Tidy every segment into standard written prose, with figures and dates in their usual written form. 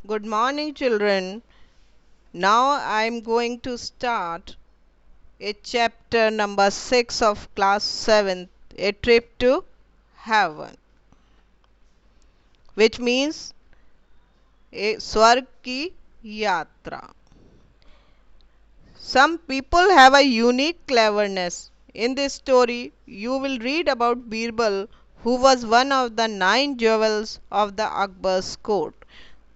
Good morning, children. Now I am going to start a chapter number 6 of class 7, A Trip to Heaven, which means a स्वर्ग की यात्रा. Some people have a unique cleverness. In this story, you will read about Birbal, who was one of the 9 jewels of the Akbar's court.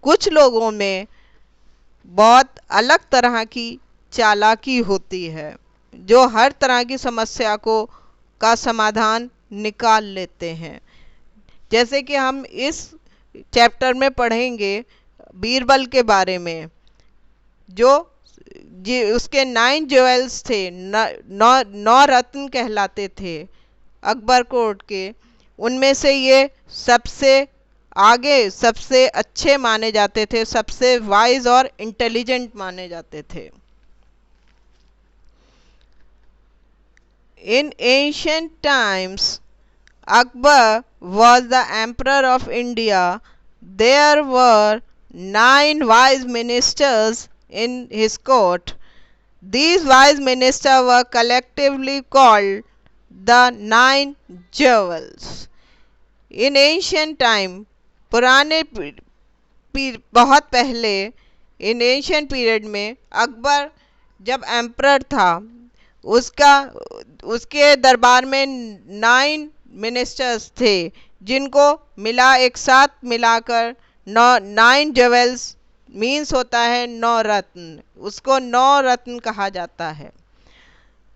कुछ लोगों में बहुत अलग तरह की चालाकी होती है जो हर तरह की समस्या को का समाधान निकाल लेते हैं. जैसे कि हम इस चैप्टर में पढ़ेंगे बीरबल के बारे में, जो उसके 9 ज्वेल्स थे, नौ रत्न कहलाते थे अकबर कोर्ट के. उनमें से ये सबसे आगे, सबसे अच्छे माने जाते थे, सबसे वाइज और इंटेलिजेंट माने जाते थे. इन ancient times Akbar was the emperor of India. There were 9 wise ministers in his court. These wise ministers were collectively called the 9 jewels. In ancient time, पुराने बहुत पहले, इन एंशिएंट पीरियड में अकबर जब एम्परर था, उसके दरबार में 9 मिनिस्टर्स थे जिनको मिला एक साथ मिलाकर 9 ज्वेल्स मीन्स होता है 9 रत्न. उसको 9 रत्न कहा जाता है.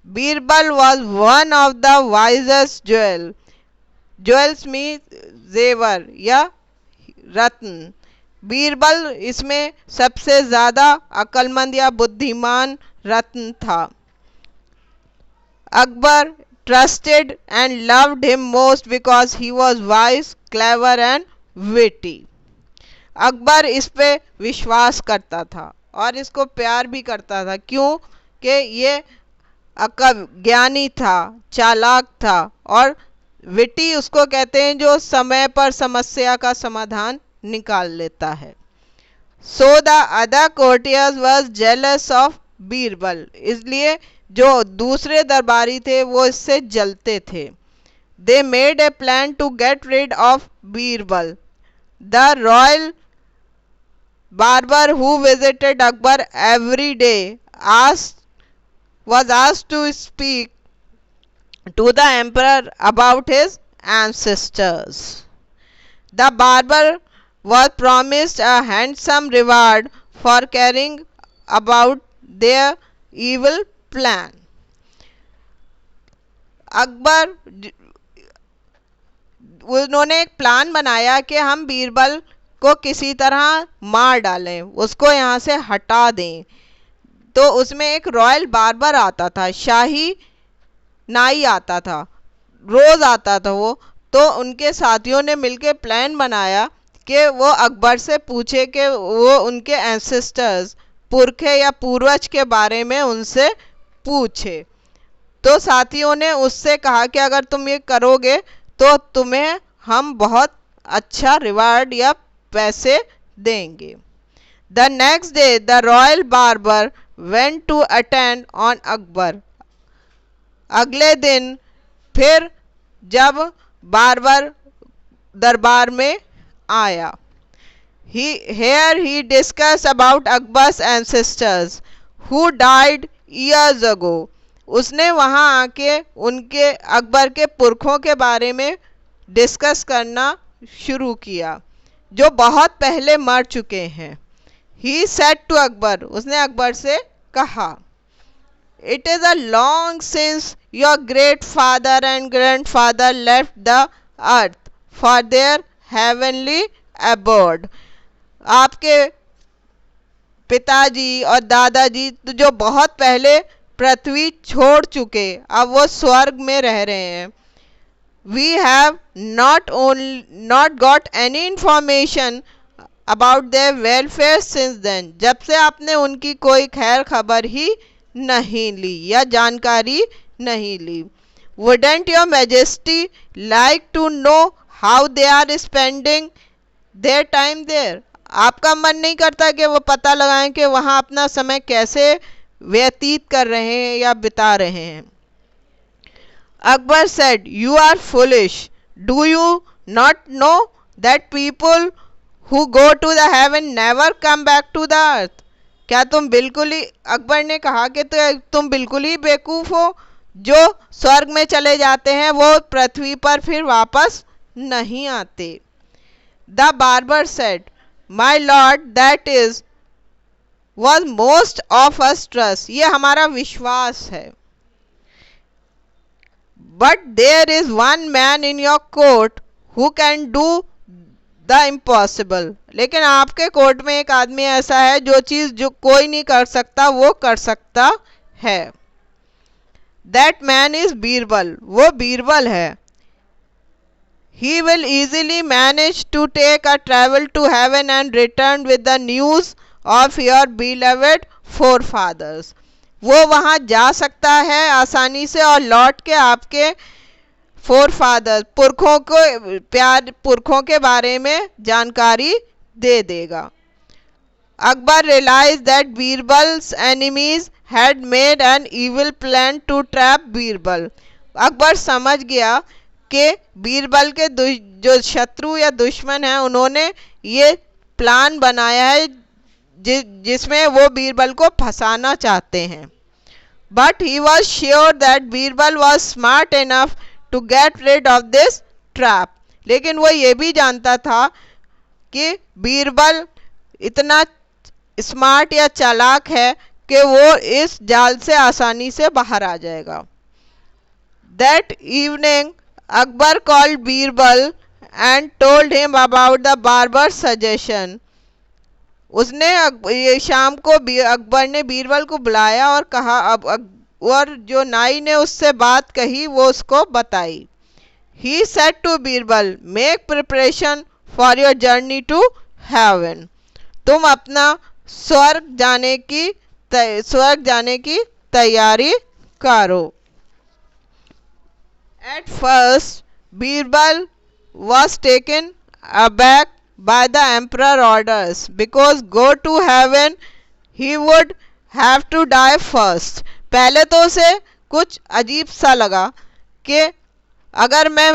Birbal was one of the wisest jewel. Jewels mean जेवर या रत्न. बीरबल इसमें सबसे ज़्यादा अक्लमंद या बुद्धिमान रत्न था. Akbar trusted and loved him most because he was wise, clever and witty. Akbar इस पे विश्वास करता था और इसको प्यार भी करता था. क्यों? कि ये ज्ञानी था, चालाक था, और विटी उसको कहते हैं जो समय पर समस्या का समाधान निकाल लेता है. So the other courtiers was jealous of Birbal. इसलिए जो दूसरे दरबारी थे वो इससे जलते थे. They made a plan to get rid of Birbal. The royal barber who visited Akbar every day was asked to speak to the emperor about his ancestors. The barber was promised a handsome reward for caring about their evil plan. Akbar उन्होंने एक plan बनाया कि हम बीरबल को किसी तरह मार डालें, उसको यहाँ से हटा दें. तो उसमें एक रॉयल बार्बर आता था, शाही नाई आता था, रोज़ आता था वो. तो उनके साथियों ने मिलकर प्लान बनाया कि वो अकबर से पूछे कि वो उनके एंसेस्टर्स, पुरखे या पूर्वज के बारे में उनसे पूछे. तो साथियों ने उससे कहा कि अगर तुम ये करोगे तो तुम्हें हम बहुत अच्छा रिवार्ड या पैसे देंगे. The next day the royal barber went to attend on Akbar. अगले दिन फिर जब बार्बर दरबार में आया, here he discussed about Akbar's ancestors who died years ago. उसने वहाँ आके उनके अकबर के पुरखों के बारे में डिस्कस करना शुरू किया जो बहुत पहले मर चुके हैं. He said to अकबर, उसने अकबर से कहा, It is a long since your great father and grandfather left the earth for their heavenly abode. आपके पिताजी और दादाजी तो जो बहुत पहले पृथ्वी छोड़ चुके, अब वो स्वर्ग में रह रहे हैं. We have not got any information about their welfare since then. जब से आपने उनकी कोई खैर खबर ही नहीं ली या जानकारी नहीं ली. Wouldn't your majesty like to know how they are spending their time there? आपका मन नहीं करता कि वो पता लगाएं कि वहाँ अपना समय कैसे व्यतीत कर रहे हैं या बिता रहे हैं। Akbar said, "You are foolish. Do you not know that people who go to the heaven never come back to the earth?" क्या तुम बिल्कुल ही, अकबर ने कहा कि तुम बिल्कुल ही बेवकूफ़ हो। जो स्वर्ग में चले जाते हैं वो पृथ्वी पर फिर वापस नहीं आते। The barber said, "my lord, that is was most of us trust." ये हमारा विश्वास है। But there is one man in your court who can do the impossible. लेकिन आपके कोर्ट में एक आदमी ऐसा है जो चीज़ जो कोई नहीं कर सकता वो कर सकता है। That man is बीरबल, वो बीरबल है। He will easily manage to take a travel to heaven and return with the news of your beloved forefathers. वो वहाँ जा सकता है आसानी से और लौट के आपके फोरफादर पुरखों के बारे में जानकारी दे देगा। Akbar realise that Birbal's enemies had made an evil plan to trap Birbal. Akbar समझ गया कि बीरबल के जो शत्रु या दुश्मन हैं उन्होंने ये प्लान बनाया है जिसमें वो बीरबल को फंसाना चाहते हैं। But he was sure that Birbal was smart enough to get rid of this trap. लेकिन वो ये भी जानता था कि बीरबल इतना स्मार्ट या चालाक है कि वो इस जाल से आसानी से बाहर आ जाएगा। That evening Akbar called Birbal and told him about the barber suggestion. उसने ये शाम को अकबर ने बीरबल को बुलाया और कहा और जो नाई ने उससे बात कही वो उसको बताई। He said to Birbal, make preparation for your journey to heaven. तुम अपना स्वर्ग जाने की तैयारी करो। At first Birbal was taken aback by the emperor orders because go to heaven he would have to die first. पहले तो उसे कुछ अजीब सा लगा कि अगर मैं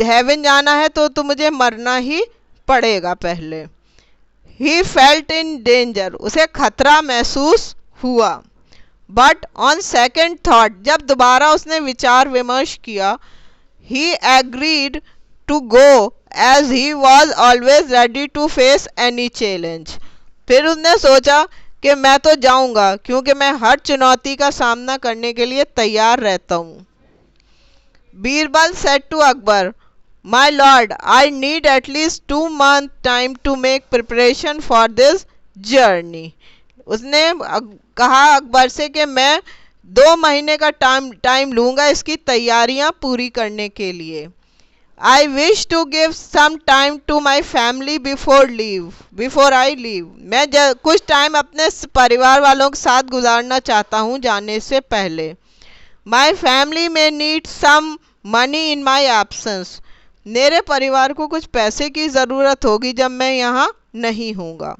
हेवन जाना है तो मुझे मरना ही पड़ेगा पहले। He felt in danger, उसे खतरा महसूस हुआ। But on second thought, जब दोबारा उसने विचार विमर्श किया, he agreed to go as he was always ready to face any challenge. फिर उसने सोचा कि मैं तो जाऊंगा क्योंकि मैं हर चुनौती का सामना करने के लिए तैयार रहता हूँ। Birbal said to Akbar, My lord, I need at least 2 months time to make preparation for this journey. उसने कहा अकबर से कि मैं 2 महीने का टाइम लूँगा इसकी तैयारियाँ पूरी करने के लिए। I wish to give some time to my family before I leave. मैं कुछ टाइम अपने परिवार वालों के साथ गुजारना चाहता हूँ जाने से पहले। My family may need some money in my absence. मेरे परिवार को कुछ पैसे की ज़रूरत होगी जब मैं यहाँ नहीं हूँगा।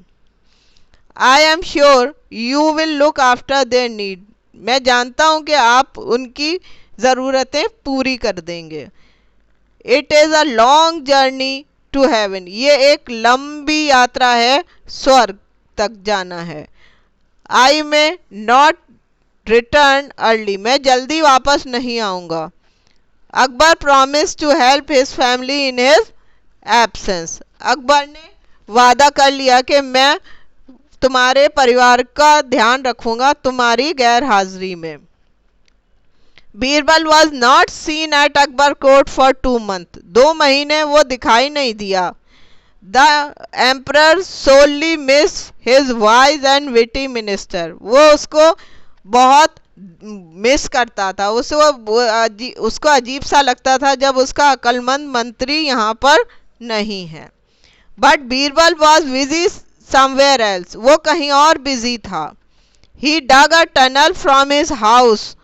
I am sure you will look after their need. मैं जानता हूँ कि आप उनकी ज़रूरतें पूरी कर देंगे। It is a long journey to heaven. ये एक लंबी यात्रा है, स्वर्ग तक जाना है। I may not return early. मैं जल्दी वापस नहीं आऊँगा। Akbar promised to help his family in his absence. Akbar ने वादा कर लिया कि मैं तुम्हारे परिवार का ध्यान रखूँगा तुम्हारी गैर हाजिरी में। Birbal was not seen at Akbar court for 2 months. 2 महीने वो दिखाई नहीं दिया। The emperor solely miss his wise and witty minister. वो उसको बहुत मिस करता था, उसको अजीब सा लगता था जब उसका अक्लमंद मंत्री यहाँ पर नहीं है। But Birbal was busy somewhere else. वो कहीं और बिजी था। He dug a tunnel from his house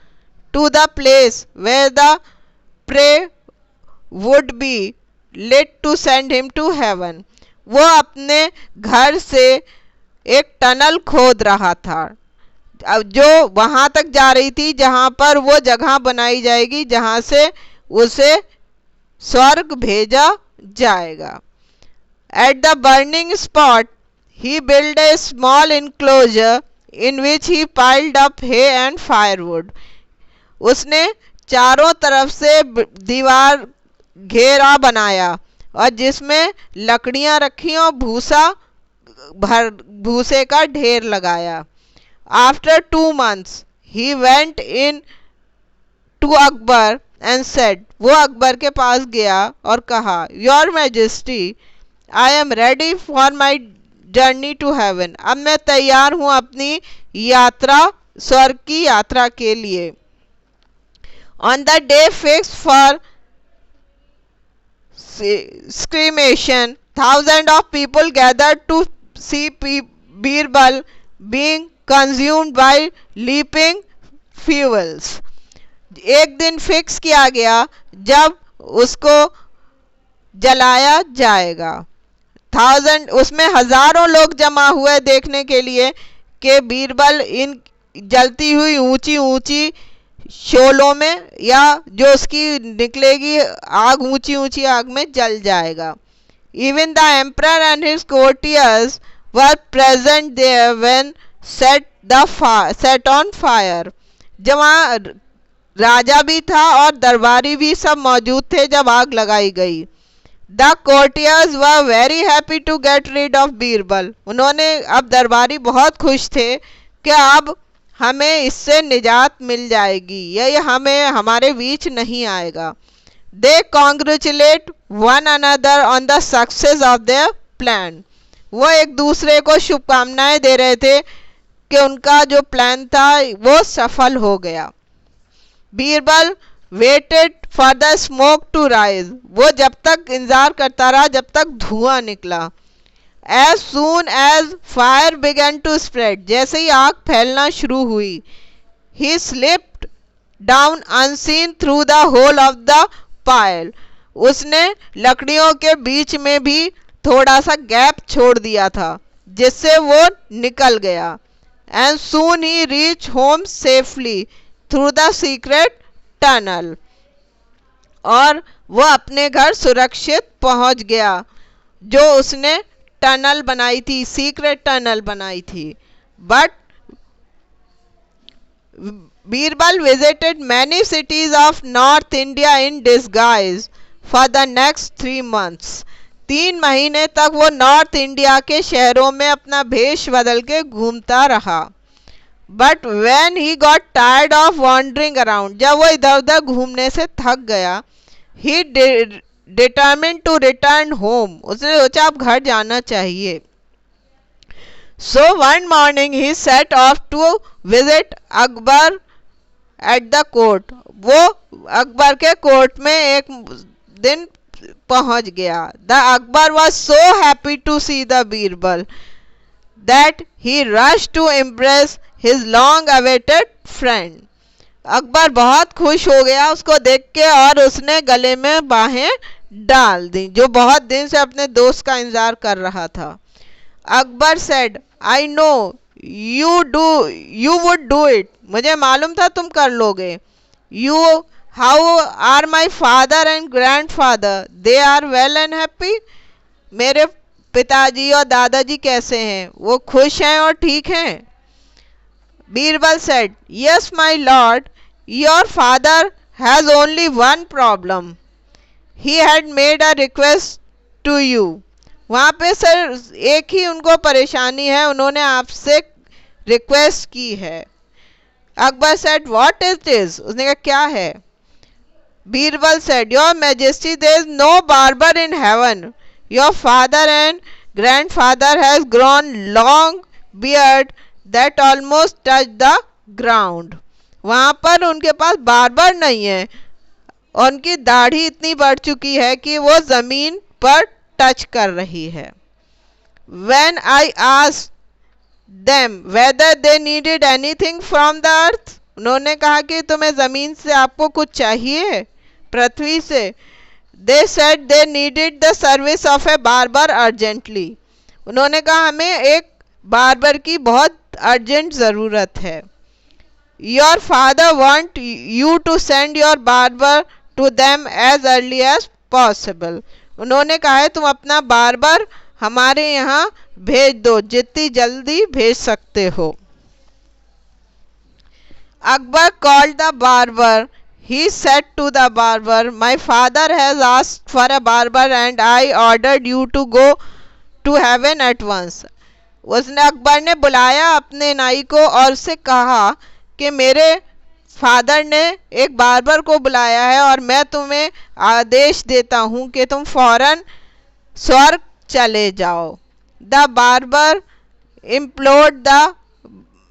to the place where the prey would be lit to send him to heaven. वो अपने घर से एक टनल खोद रहा था, अब जो वहां तक जा रही थी जहां पर वो जगह बनाई जाएगी जहां से उसे स्वर्ग भेजा जाएगा। At the burning spot, he built a small enclosure in which he piled up hay and firewood. उसने चारों तरफ से दीवार घेरा बनाया और जिसमें लकड़ियां रखी और भूसे का ढेर लगाया। After 2 months, he went in to Akbar and said, वो अकबर के पास गया और कहा, Your Majesty, I am ready for my journey to heaven. अब मैं तैयार हूँ अपनी यात्रा, स्वर्ग की यात्रा के लिए। On the day fixed for cremation, thousands of people gathered to see Birbal being consumed by leaping fuels. एक दिन फिक्स किया गया जब उसको जलाया जाएगा। उसमें हजारों लोग जमा हुए देखने के लिए कि बीरबल इन जलती हुई ऊंची ऊंची शोलों में या जो उसकी निकलेगी आग, ऊंची ऊंची आग में जल जाएगा। Even the emperor and his courtiers were present there when set on fire. जहाँ राजा भी था और दरबारी भी सब मौजूद थे जब आग लगाई गई। The courtiers were very happy to get rid of Birbal. उन्होंने, अब दरबारी बहुत खुश थे कि अब हमें इससे निजात मिल जाएगी, यह हमें हमारे बीच नहीं आएगा। They congratulate one another on the success of their plan. वो एक दूसरे को शुभकामनाएं दे रहे थे कि उनका जो प्लान था वो सफल हो गया। Birbal waited for the smoke to rise. वो जब तक इंतजार करता रहा जब तक धुआं निकला। As soon as fire began to spread, जैसे ही आग फैलना शुरू हुई, he slipped down unseen through the hole of the pile. उसने लकड़ियों के बीच में भी थोड़ा सा गैप छोड़ दिया था जिससे वो निकल गया। And soon he reach home safely through the secret tunnel, और वो अपने घर सुरक्षित पहुंच गया जो उसने टनल बनाई थी, सीक्रेट टनल बनाई थी। But Birbal visited many cities of north India in disguise for the next 3 months। 3 महीने तक वो नॉर्थ इंडिया के शहरों में अपना भेष बदल के घूमता रहा। But when he got tired of wandering around, जब वो इधर उधर घूमने से थक गया, he determined to return home. उसने सोचा अब घर जाना चाहिए। So one morning he set off to visit Akbar at the court. वो अकबर के कोर्ट में एक दिन पहुंच गया। The Akbar was so happy to see the Birbal that he rush to impress his long awaited friend. Akbar बहुत खुश हो गया उसको देख के और उसने गले में बाहें डाल दी जो बहुत दिन से अपने दोस्त का इंतजार कर रहा था। Akbar said, I know you would do it. मुझे मालूम था तुम कर लोगे। How are my father and grandfather, they are well and happy. मेरे पिताजी और दादाजी कैसे हैं? वो खुश हैं और ठीक हैं। Birbal said, yes my lord, your father has only one problem. He had made a request to you. वहाँ पे सर एक ही उनको परेशानी है, उन्होंने आपसे रिक्वेस्ट की है। Akbar said, what is this? उसने कहा क्या है? Birbal said, your majesty, there is no barber in heaven. Your father and grandfather has grown long beard that almost touch the ground. वहाँ पर उनके पास बार्बर नहीं है और उनकी दाढ़ी इतनी बढ़ चुकी है कि वो जमीन पर टच कर रही है। When I asked them whether they needed anything from the earth, उन्होंने कहा कि तुम्हें जमीन से आपको कुछ चाहिए, पृथ्वी से, they said they needed the service of A barber urgently. उन्होंने कहा हमें एक बार्बर की बहुत अर्जेंट ज़रूरत है। Your father want you to send your barber to them as early as possible. उन्होंने कहा है तुम अपना बार्बर हमारे यहाँ भेज दो, जितनी जल्दी भेज सकते हो। Akbar called the barber. He said to the barber, my father has asked for a barber and I ordered you to go to heaven at once. उसने अकबर ने बुलाया अपने नाई को और उससे कहा कि मेरे फादर ने एक बार्बर को बुलाया है और मैं तुम्हें आदेश देता हूँ कि तुम फौरन स्वर्ग चले जाओ। The barber implored the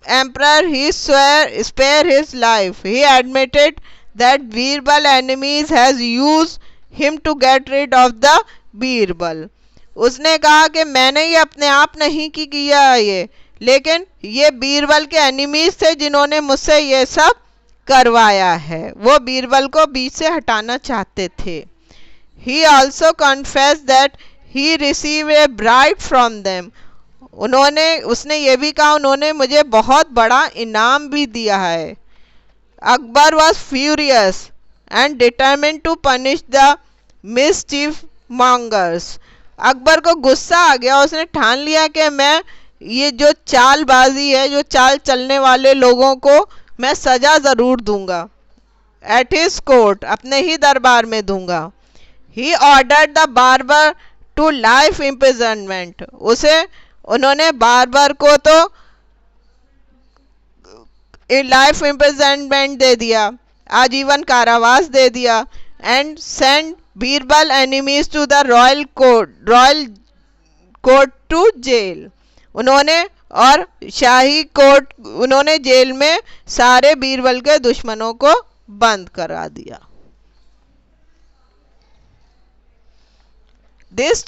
emperor he spare his life. He admitted that Birbal enemies has used him to get rid of the Birbal. उसने कहा कि मैंने ये अपने आप नहीं किया ये, लेकिन ये बीरबल के एनिमीज थे जिन्होंने मुझसे ये सब करवाया है। वो बीरबल को बीच से हटाना चाहते थे। He also confessed that he received a bribe from them. उसने ये भी कहा उन्होंने मुझे बहुत बड़ा इनाम भी दिया है। Akbar was furious and determined to punish the mischief mongers. Akbar को गुस्सा आ गया, उसने ठान लिया कि मैं ये जो चालबाजी है, जो चाल चलने वाले लोगों को मैं सजा ज़रूर दूंगा। एट हिज कोर्ट, अपने ही दरबार में दूंगा। He ordered the barber to life imprisonment. उन्होंने बार्बर को तो लाइफ इम्प्रिजनमेंट दे दिया, आजीवन कारावास दे दिया। And send Birbal enemies to the royal court to jail. उन्होंने और शाही कोर्ट, उन्होंने जेल में सारे बीरबल के दुश्मनों को बंद करा दिया। दिस